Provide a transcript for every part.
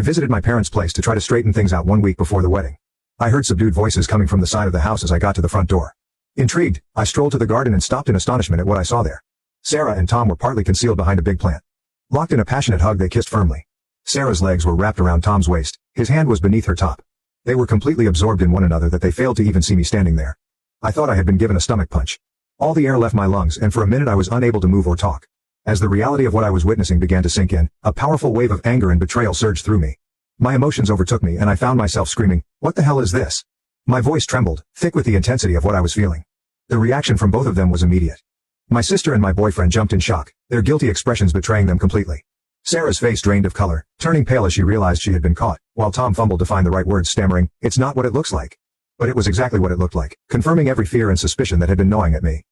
visited my parents' place to try to straighten things out 1 week before the wedding. I heard subdued voices coming from the side of the house as I got to the front door. Intrigued, I strolled to the garden and stopped in astonishment at what I saw there. Sarah and Tom were partly concealed behind a big plant. Locked in a passionate hug, they kissed firmly. Sarah's legs were wrapped around Tom's waist, his hand was beneath her top. They were completely absorbed in one another that they failed to even see me standing there. I thought I had been given a stomach punch. All the air left my lungs, and for a minute I was unable to move or talk. As the reality of what I was witnessing began to sink in, a powerful wave of anger and betrayal surged through me. My emotions overtook me and I found myself screaming, "What the hell is this?" My voice trembled, thick with the intensity of what I was feeling. The reaction from both of them was immediate. My sister and my boyfriend jumped in shock, their guilty expressions betraying them completely. Sarah's face drained of color, turning pale as she realized she had been caught, while Tom fumbled to find the right words, stammering, "It's not what it looks like." But it was exactly what it looked like, confirming every fear and suspicion that had been gnawing at me.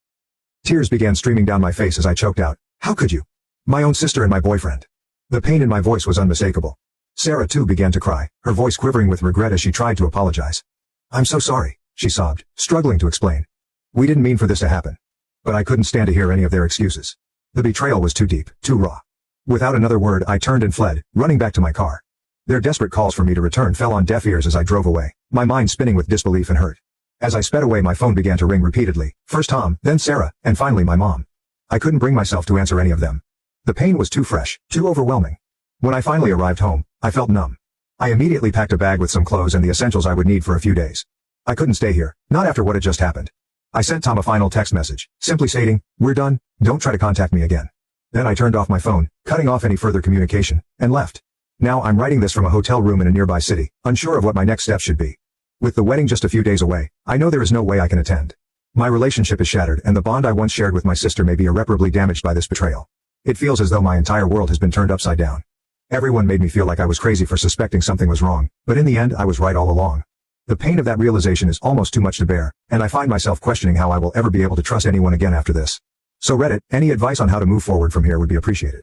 Tears began streaming down my face as I choked out, "How could you? My own sister and my boyfriend." The pain in my voice was unmistakable. Sarah too began to cry, her voice quivering with regret as she tried to apologize. "I'm so sorry," she sobbed, struggling to explain. "We didn't mean for this to happen." But I couldn't stand to hear any of their excuses. The betrayal was too deep, too raw. Without another word, I turned and fled, running back to my car. Their desperate calls for me to return fell on deaf ears as I drove away, my mind spinning with disbelief and hurt. As I sped away, my phone began to ring repeatedly, first Tom, then Sarah, and finally my mom. I couldn't bring myself to answer any of them. The pain was too fresh, too overwhelming. When I finally arrived home, I felt numb. I immediately packed a bag with some clothes and the essentials I would need for a few days. I couldn't stay here, not after what had just happened. I sent Tom a final text message, simply stating, "We're done, don't try to contact me again." Then I turned off my phone, cutting off any further communication, and left. Now I'm writing this from a hotel room in a nearby city, unsure of what my next steps should be. With the wedding just a few days away, I know there is no way I can attend. My relationship is shattered and the bond I once shared with my sister may be irreparably damaged by this betrayal. It feels as though my entire world has been turned upside down. Everyone made me feel like I was crazy for suspecting something was wrong, but in the end I was right all along. The pain of that realization is almost too much to bear, and I find myself questioning how I will ever be able to trust anyone again after this. So Reddit, any advice on how to move forward from here would be appreciated.